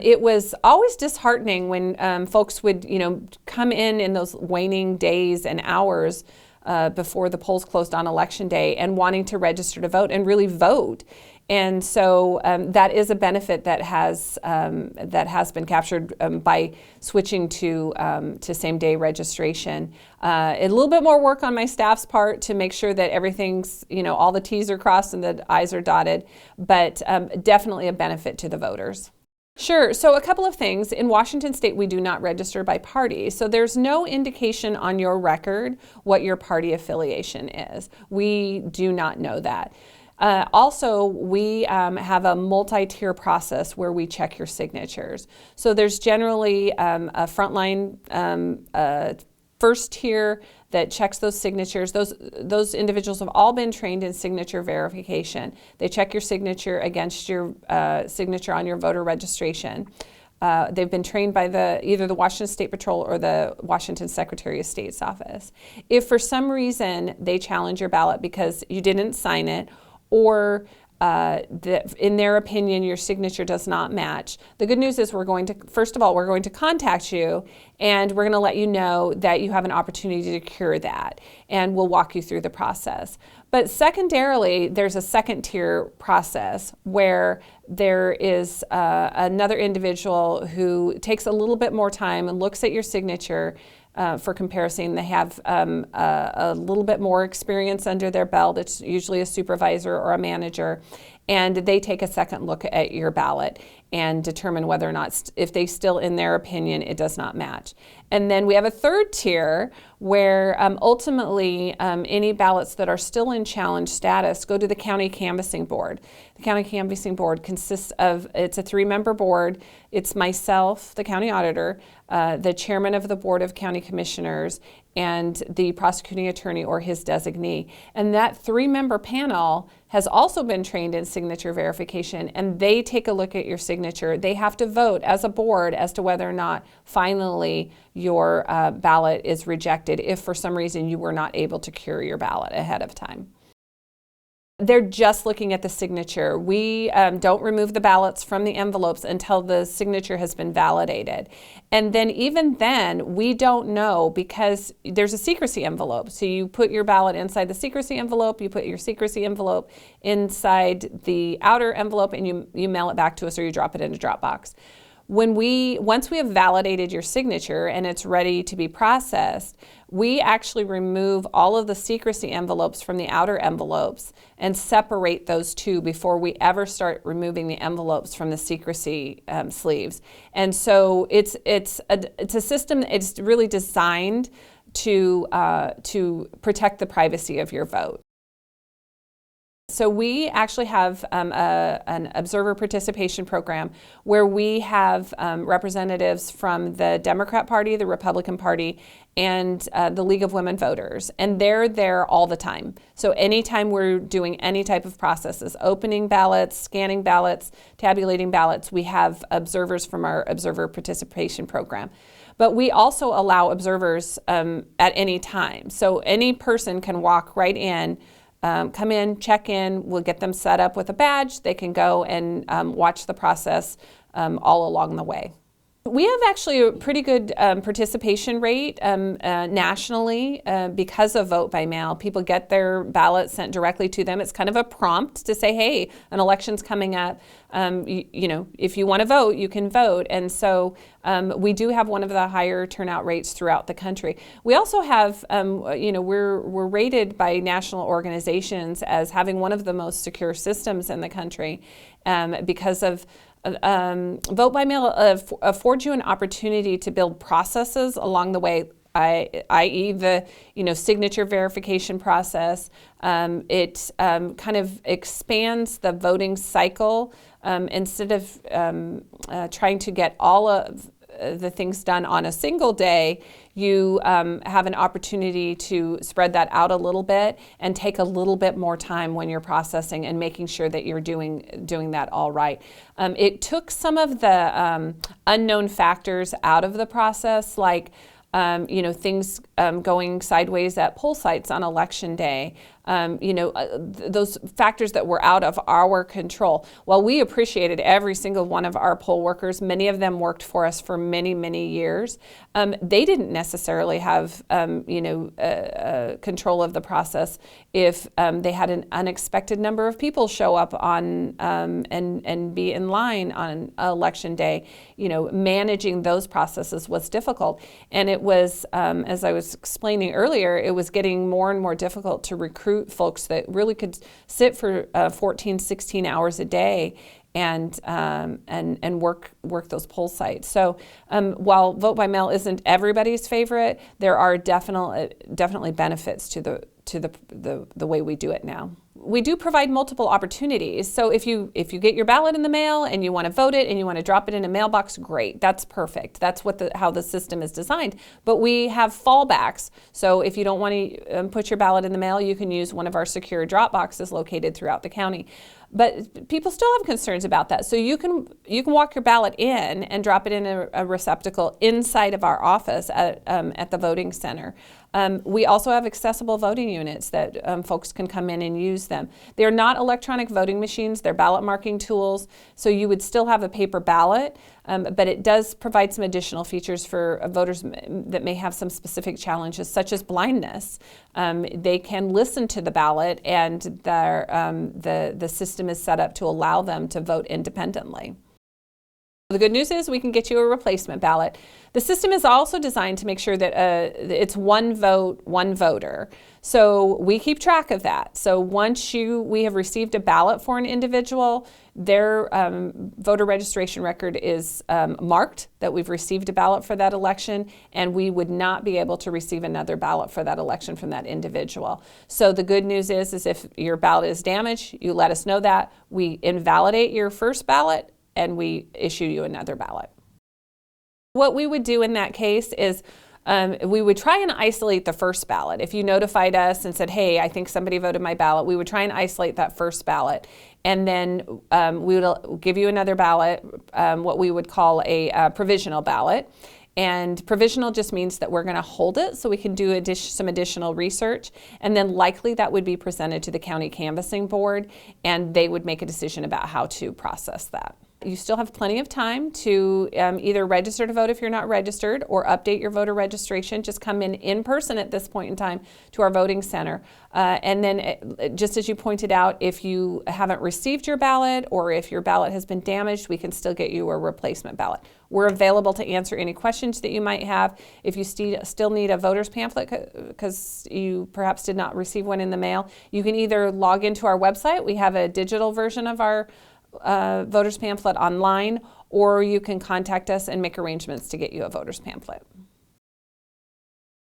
It was always disheartening when folks would, come in those waning days and hours before the polls closed on election day and wanting to register to vote and really vote. And so that is a benefit that has been captured by switching to same-day registration. A little bit more work on my staff's part to make sure that everything's, all the T's are crossed and the I's are dotted, but definitely a benefit to the voters. Sure. So a couple of things. In Washington State, we do not register by party. So there's no indication on your record what your party affiliation is. We do not know that. Also, we have a multi-tier process where we check your signatures. So there's generally a frontline first tier that checks those signatures. Those individuals have all been trained in signature verification. They check your signature against your signature on your voter registration. They've been trained by either the Washington State Patrol or the Washington Secretary of State's office. If for some reason they challenge your ballot because you didn't sign it, or in their opinion, your signature does not match. The good news is first of all, we're going to contact you and we're going to let you know that you have an opportunity to cure that, and we'll walk you through the process. But secondarily, there's a second tier process where there is another individual who takes a little bit more time and looks at your signature for comparison. They have a little bit more experience under their belt. It's usually a supervisor or a manager, and they take a second look at your ballot and determine whether or not, if they still, in their opinion, it does not match. And then we have a third tier where ultimately any ballots that are still in challenge status go to the county canvassing board. The county canvassing board consists of, it's a 3-member board. It's myself, the county auditor, the chairman of the board of county commissioners, and the prosecuting attorney or his designee. And that 3-member panel has also been trained in signature verification, and they take a look at your signature. They have to vote as a board as to whether or not finally your ballot is rejected if for some reason you were not able to cure your ballot ahead of time. They're just looking at the signature. We don't remove the ballots from the envelopes until the signature has been validated. And then even then, we don't know because there's a secrecy envelope. So you put your ballot inside the secrecy envelope, you put your secrecy envelope inside the outer envelope, and you mail it back to us or you drop it in a drop box. Once we have validated your signature and it's ready to be processed, we actually remove all of the secrecy envelopes from the outer envelopes and separate those two before we ever start removing the envelopes from the secrecy sleeves. And so it's a system. It's really designed to protect the privacy of your vote. So we actually have an observer participation program where we have representatives from the Democrat Party, the Republican Party, and the League of Women Voters. And they're there all the time. So anytime we're doing any type of processes, opening ballots, scanning ballots, tabulating ballots, we have observers from our observer participation program. But we also allow observers at any time. So any person can walk right in, come in, check in, we'll get them set up with a badge. They can go and watch the process all along the way. We have actually a pretty good participation rate nationally because of vote by mail. People get their ballot sent directly to them. It's kind of a prompt to say, hey, an election's coming up. If you want to vote, you can vote. And so we do have one of the higher turnout rates throughout the country. We also have, we're rated by national organizations as having one of the most secure systems in the country because of vote by mail affords you an opportunity to build processes along the way, i.e. the signature verification process. It kind of expands the voting cycle instead of trying to get all of the things done on a single day. You have an opportunity to spread that out a little bit and take a little bit more time when you're processing and making sure that you're doing that all right. It took some of the unknown factors out of the process, like things going sideways at poll sites on election day. those factors that were out of our control. While we appreciated every single one of our poll workers, many of them worked for us for many, many years. They didn't necessarily have, control of the process if they had an unexpected number of people show up on and be in line on election day. Managing those processes was difficult, and it was, as I was explaining earlier, it was getting more and more difficult to recruit folks that really could sit for 14, 16 hours a day and work those poll sites. So while vote by mail isn't everybody's favorite, there are definitely benefits to the way we do it now. We do provide multiple opportunities. So if you get your ballot in the mail and you want to vote it and you want to drop it in a mailbox, great. That's perfect. That's how the system is designed. But we have fallbacks. So if you don't want to put your ballot in the mail, you can use one of our secure drop boxes located throughout the county. But people still have concerns about that. So you can walk your ballot in and drop it in a receptacle inside of our office at the voting center. We also have accessible voting units that folks can come in and use them. They're not electronic voting machines, they're ballot marking tools, so you would still have a paper ballot, but it does provide some additional features for voters that may have some specific challenges, such as blindness. They can listen to the ballot, and the system is set up to allow them to vote independently. The good news is we can get you a replacement ballot. The system is also designed to make sure that it's one vote, one voter. So we keep track of that. So once we have received a ballot for an individual, their voter registration record is marked that we've received a ballot for that election, and we would not be able to receive another ballot for that election from that individual. So the good news is if your ballot is damaged, you let us know that. We invalidate your first ballot, and we issue you another ballot. What we would do in that case is we would try and isolate the first ballot. If you notified us and said, hey, I think somebody voted my ballot, we would try and isolate that first ballot. And then we would give you another ballot, what we would call a provisional ballot. And provisional just means that we're going to hold it so we can do some additional research, and then likely that would be presented to the county canvassing board, and they would make a decision about how to process that. You still have plenty of time to either register to vote if you're not registered, or update your voter registration. Just come in person at this point in time to our voting center. And then just as you pointed out, if you haven't received your ballot or if your ballot has been damaged, we can still get you a replacement ballot. We're available to answer any questions that you might have. If you still need a voter's pamphlet because you perhaps did not receive one in the mail, you can either log into our website. We have a digital version of our voter's pamphlet online, or you can contact us and make arrangements to get you a voter's pamphlet.